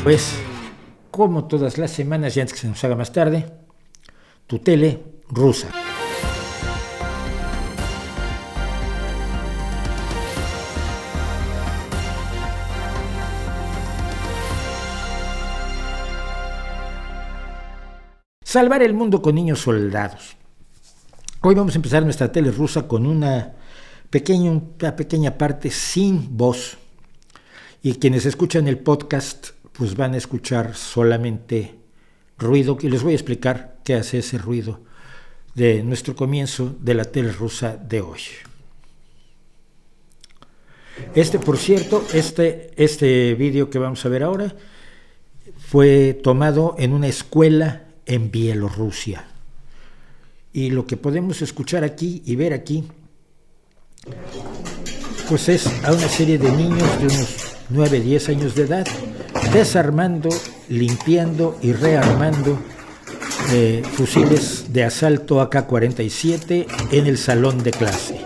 Pues, como todas las semanas, y antes que se nos haga más tarde, tu tele rusa. Salvar el mundo con niños soldados. Hoy vamos a empezar nuestra tele rusa con una pequeña parte sin voz. Y quienes escuchan el podcast pues van a escuchar solamente ruido, y les voy a explicar qué hace ese ruido de nuestro comienzo de la tele rusa de hoy. Por cierto, este vídeo que vamos a ver ahora fue tomado en una escuela en Bielorrusia. Y lo que podemos escuchar aquí y ver aquí, pues es a una serie de niños de unos 9-10 años de edad, desarmando, limpiando y rearmando fusiles de asalto AK-47 en el salón de clase.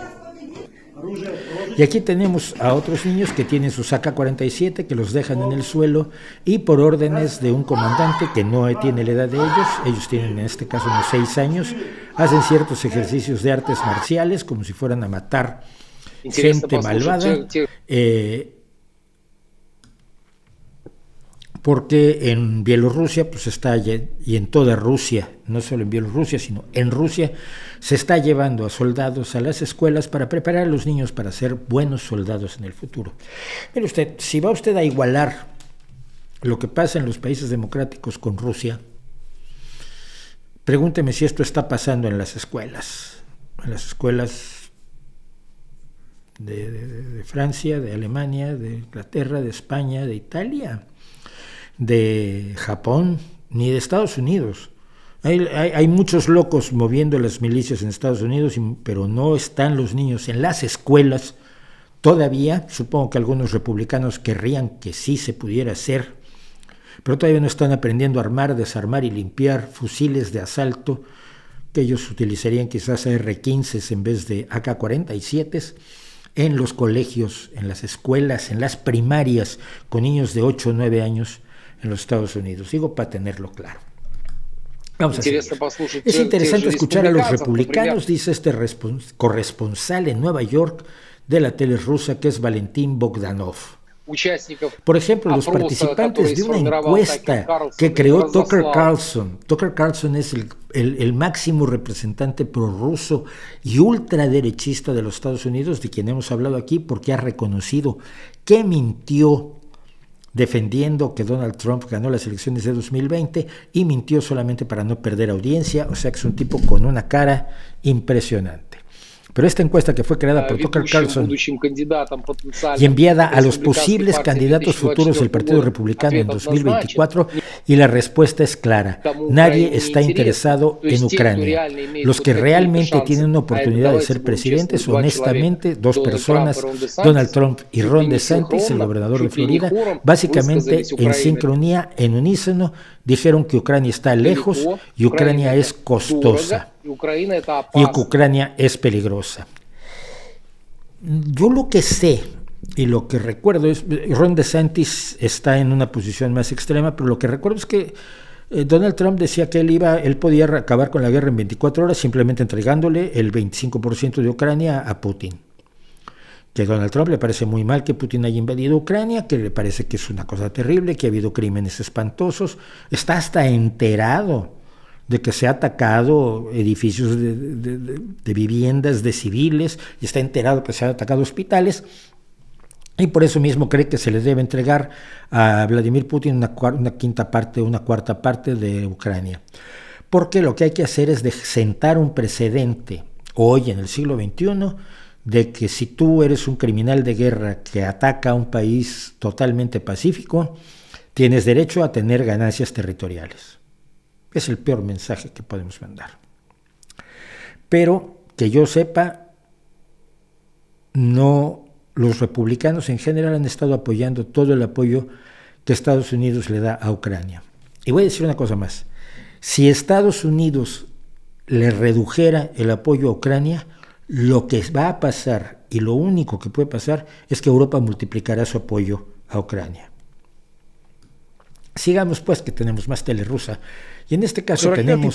Y aquí tenemos a otros niños que tienen sus AK-47, que los dejan en el suelo, y por órdenes de un comandante que no tiene la edad de ellos tienen en este caso unos 6 años, hacen ciertos ejercicios de artes marciales como si fueran a matar gente malvada, porque en Bielorrusia pues está, y en toda Rusia, no solo en Bielorrusia, sino en Rusia, se está llevando a soldados a las escuelas para preparar a los niños para ser buenos soldados en el futuro. Mire usted, si va usted a igualar lo que pasa en los países democráticos con Rusia, pregúnteme si esto está pasando en las escuelas de Francia, de Alemania, de Inglaterra, de España, de Italia, de Japón, ni de Estados Unidos. Hay muchos locos moviendo las milicias en Estados Unidos, pero no están los niños en las escuelas todavía. Supongo que algunos republicanos querrían que sí se pudiera hacer, pero todavía no están aprendiendo a armar, desarmar y limpiar fusiles de asalto, que ellos utilizarían quizás AR-15 en vez de AK-47 en los colegios, en las escuelas, en las primarias, con niños de 8 o 9 años en los Estados Unidos. Digo para tenerlo claro. Vamos a seguir. Es interesante escuchar a los republicanos, dice este corresponsal en Nueva York de la tele rusa, que es Valentín Bogdanov. Por ejemplo, los participantes de una encuesta que creó Tucker Carlson. Tucker Carlson es el máximo representante prorruso y ultraderechista de los Estados Unidos, de quien hemos hablado aquí, porque ha reconocido que mintió defendiendo que Donald Trump ganó las elecciones de 2020 y mintió solamente para no perder audiencia, o sea que es un tipo con una cara impresionante. Pero esta encuesta, que fue creada por Tucker Carlson y enviada a los posibles candidatos futuros del Partido Republicano en 2024, y la respuesta es clara: nadie está interesado en Ucrania. Los que realmente tienen una oportunidad de ser presidentes, honestamente, 2 personas, Donald Trump y Ron DeSantis, el gobernador de Florida, básicamente en sincronía, en unísono, dijeron que Ucrania está lejos y Ucrania es costosa y que Ucrania es peligrosa. Yo lo que sé y lo que recuerdo es, Ron DeSantis está en una posición más extrema, pero lo que recuerdo es que Donald Trump decía que él podía acabar con la guerra en 24 horas simplemente entregándole el 25% de Ucrania a Putin. Que a Donald Trump le parece muy mal que Putin haya invadido Ucrania, que le parece que es una cosa terrible, que ha habido crímenes espantosos, está hasta enterado de que se ha atacado edificios de viviendas de civiles, y está enterado que se han atacado hospitales, y por eso mismo cree que se le debe entregar a Vladimir Putin una cuarta parte de Ucrania. Porque lo que hay que hacer es sentar un precedente hoy en el siglo XXI de que si tú eres un criminal de guerra que ataca a un país totalmente pacífico, tienes derecho a tener ganancias territoriales. Es el peor mensaje que podemos mandar. Pero que yo sepa, los republicanos en general han estado apoyando todo el apoyo que Estados Unidos le da a Ucrania. Y voy a decir una cosa más. Si Estados Unidos le redujera el apoyo a Ucrania, lo que va a pasar, y lo único que puede pasar, es que Europa multiplicará su apoyo a Ucrania. Sigamos pues, que tenemos más tele rusa. Y en este caso tenemos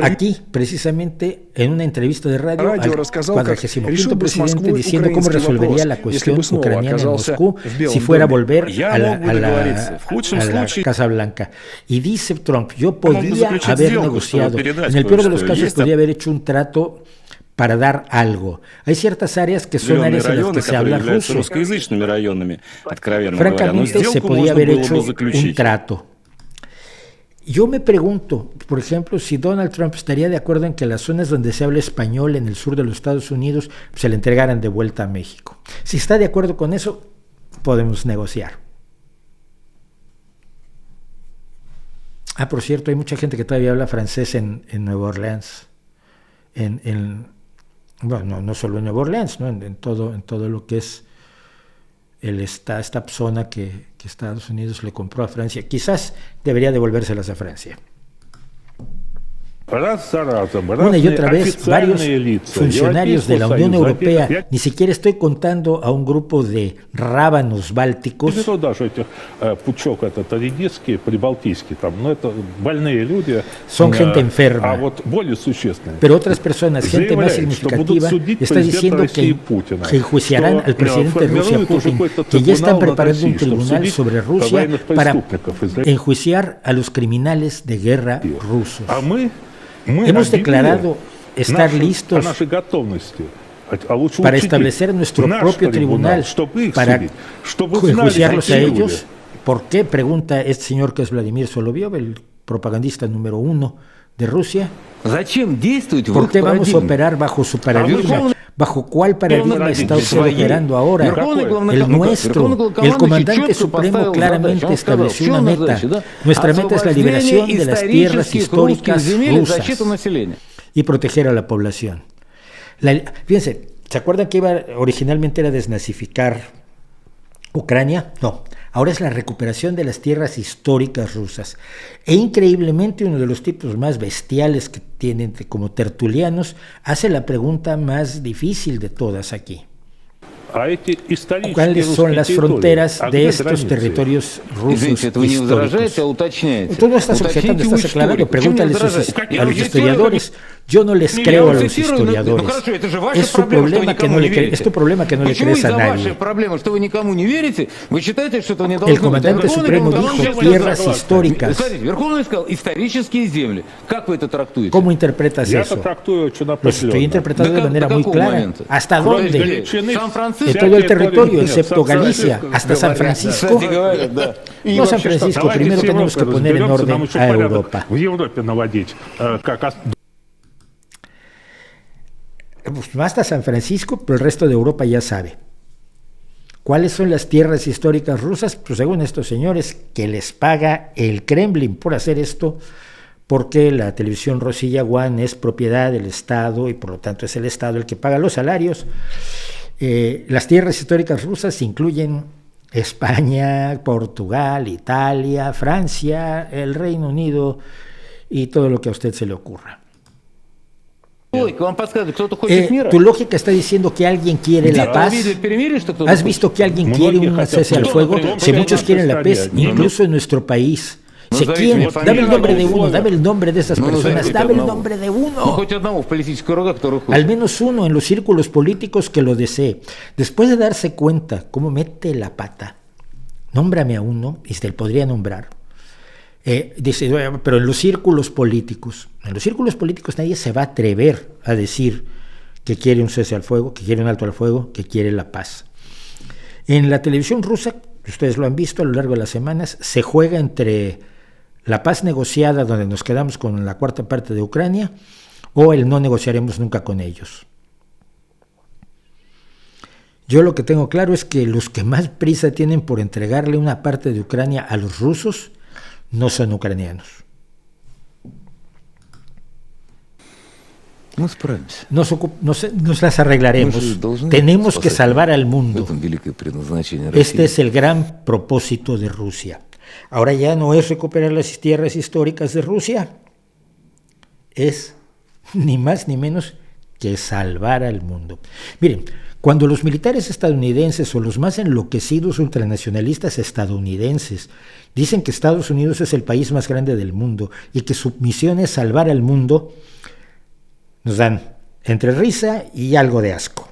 aquí, precisamente, en una entrevista de radio, al 45º presidente diciendo cómo resolvería la cuestión ucraniana en Moscú si fuera a volver a la Casa Blanca. Y dice Trump, yo podría haber negociado, en el peor de los casos podría haber hecho un trato para dar algo. Hay ciertas áreas que son áreas en las que se habla ruso. Francamente, se podía haber hecho un trato. Yo me pregunto, por ejemplo, si Donald Trump estaría de acuerdo en que las zonas donde se habla español en el sur de los Estados Unidos se le entregaran de vuelta a México. Si está de acuerdo con eso, podemos negociar. Por cierto, hay mucha gente que todavía habla francés en Nueva Orleans. Bueno, no solo en Nueva Orleans, ¿no? en todo lo que es esta zona que Estados Unidos le compró a Francia. Quizás debería devolvérselas a Francia. Una y otra vez, varios funcionarios de la Unión Europea, ni siquiera estoy contando a un grupo de rábanos bálticos, son gente enferma, pero otras personas, gente más significativa, está diciendo que enjuiciarán al presidente de Rusia, Putin, que ya están preparando un tribunal sobre Rusia para enjuiciar a los criminales de guerra rusos. Hemos declarado estar listos para establecer nuestro propio tribunal, para enjuiciarlos a ellos. ¿Por qué? Pregunta este señor que es Vladimir Solovyov, el propagandista número 1 de Rusia. ¿Por qué vamos a operar bajo su paradigma? ¿Bajo cuál paradigma está usted operando ahora? El nuestro. El comandante supremo claramente estableció una meta. Nuestra meta es la liberación de las tierras históricas rusas y proteger a la población. Fíjense, ¿se acuerdan que originalmente era desnazificar Ucrania? No. Ahora es la recuperación de las tierras históricas rusas. E increíblemente uno de los tipos más bestiales que tienen como tertulianos hace la pregunta más difícil de todas aquí. ¿Cuáles son las fronteras de estos territorios rusos históricos? Tú no estás objetando, estás aclarando. Pregúntale a los historiadores. Yo no les creo a los historiadores. Es tu problema que no le crees a nadie. El comandante supremo dijo tierras históricas. ¿Cómo interpretas eso? Lo estoy interpretando de manera muy clara. ¿Hasta dónde? De todo el territorio, excepto Galicia, hasta San Francisco. No San Francisco, primero tenemos que poner en orden a Europa. Pues basta San Francisco, pero el resto de Europa ya sabe. ¿Cuáles son las tierras históricas rusas? Pues según estos señores, que les paga el Kremlin por hacer esto, porque la televisión Rosilla One es propiedad del Estado y por lo tanto es el Estado el que paga los salarios. Las tierras históricas rusas incluyen España, Portugal, Italia, Francia, el Reino Unido y todo lo que a usted se le ocurra. Tu lógica está diciendo que alguien quiere la paz. ¿Has visto que alguien quiere un cese al fuego? Si muchos quieren la paz, incluso en nuestro país. ¿Quién? Dame el nombre de uno, dame el nombre de esas personas, dame el nombre de uno. Al menos uno en los círculos políticos que lo desee. Después de darse cuenta cómo mete la pata, nómbrame a uno, y se le podría nombrar. Dice, pero en los círculos políticos nadie se va a atrever a decir que quiere un cese al fuego, que quiere un alto al fuego, que quiere la paz. En la televisión rusa, ustedes lo han visto a lo largo de las semanas, se juega entre la paz negociada, donde nos quedamos con la cuarta parte de Ucrania, o el no negociaremos nunca con ellos. Yo lo que tengo claro es que los que más prisa tienen por entregarle una parte de Ucrania a los rusos no son ucranianos. Nos las arreglaremos. Tenemos que salvar al mundo. Este es el gran propósito de Rusia. Ahora ya no es recuperar las tierras históricas de Rusia, es ni más ni menos que salvar al mundo. Miren, cuando los militares estadounidenses o los más enloquecidos ultranacionalistas estadounidenses dicen que Estados Unidos es el país más grande del mundo y que su misión es salvar al mundo, nos dan entre risa y algo de asco.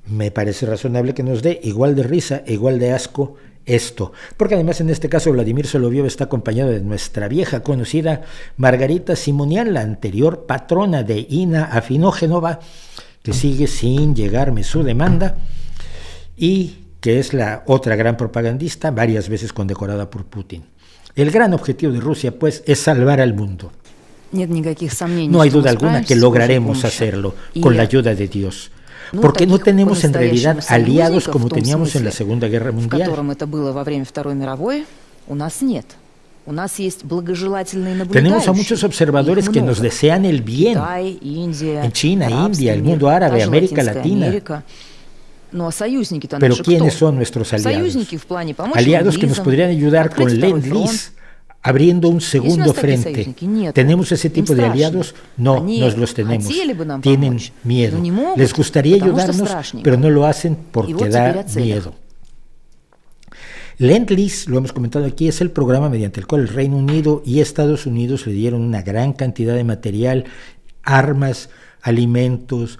Me parece razonable que nos dé igual de risa e igual de asco esto, porque además en este caso Vladimir Soloviov está acompañado de nuestra vieja conocida Margarita Simonian, la anterior patrona de Inna Afinógenova, que sigue sin llegarme su demanda y que es la otra gran propagandista, varias veces condecorada por Putin. El gran objetivo de Rusia, pues, es salvar al mundo. No hay duda alguna que lograremos hacerlo con la ayuda de Dios. Porque no tenemos en realidad aliados como teníamos en la Segunda Guerra Mundial. Tenemos a muchos observadores que nos desean el bien en China, India, el mundo árabe, América Latina. Pero ¿quiénes son nuestros aliados? Aliados que nos podrían ayudar con Lend-Lease, abriendo un segundo frente. ¿Tenemos ese tipo de aliados? No, nos los tenemos. Tienen miedo. Les gustaría ayudarnos, pero no lo hacen porque da miedo. Lend-Lease, lo hemos comentado aquí, es el programa mediante el cual el Reino Unido y Estados Unidos le dieron una gran cantidad de material, armas, alimentos,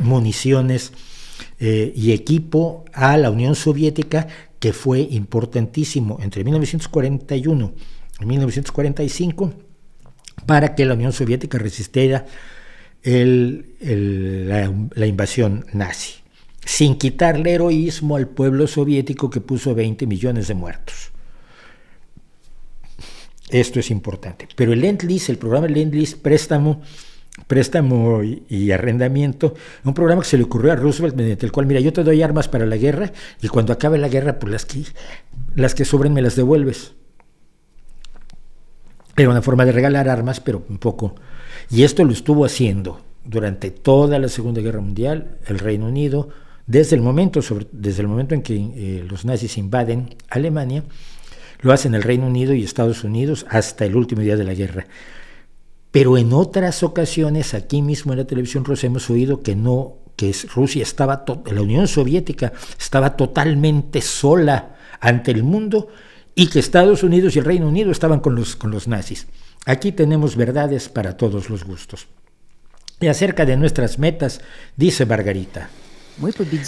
municiones y equipo a la Unión Soviética, que fue importantísimo entre 1941 y 1945 para que la Unión Soviética resistiera la invasión nazi, sin quitarle heroísmo al pueblo soviético que puso 20 millones de muertos. Esto es importante. Pero el Lend-Lease, el programa Lend-Lease, préstamo y arrendamiento, un programa que se le ocurrió a Roosevelt, mediante el cual, mira, yo te doy armas para la guerra y cuando acabe la guerra, pues las que sobren me las devuelves. Era una forma de regalar armas, pero un poco. Y esto lo estuvo haciendo durante toda la Segunda Guerra Mundial el Reino Unido, desde el momento en que los nazis invaden Alemania, lo hacen el Reino Unido y Estados Unidos hasta el último día de la guerra. Pero en otras ocasiones, aquí mismo en la televisión rusa, hemos oído que Rusia la Unión Soviética estaba totalmente sola ante el mundo y que Estados Unidos y el Reino Unido estaban con los nazis. Aquí tenemos verdades para todos los gustos. Y acerca de nuestras metas, dice Margarita: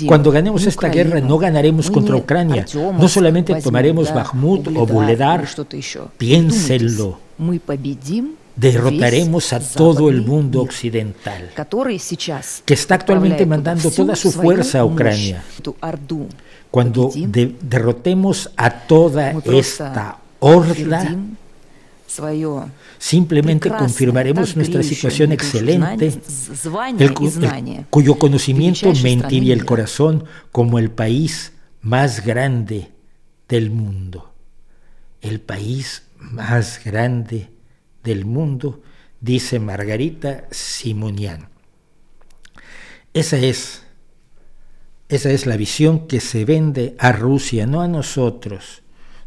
cuando ganemos esta guerra no ganaremos contra Ucrania, no solamente tomaremos Bakhmut o Vuhledar, piénsenlo. Derrotaremos a todo el mundo occidental, que está actualmente mandando toda su fuerza a Ucrania. Cuando derrotemos a toda esta horda, simplemente confirmaremos nuestra situación excelente, cuyo conocimiento me entibia el corazón, como el país más grande del mundo. El país más grande del mundo, dice Margarita Simonian. Esa es la visión que se vende a Rusia, no a nosotros.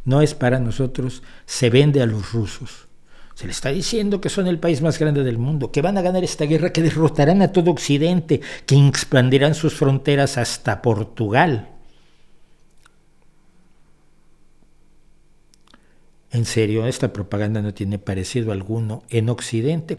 No es para nosotros, se vende a los rusos. Se les está diciendo que son el país más grande del mundo, que van a ganar esta guerra, que derrotarán a todo Occidente, que expandirán sus fronteras hasta Portugal. En serio, esta propaganda no tiene parecido alguno en Occidente.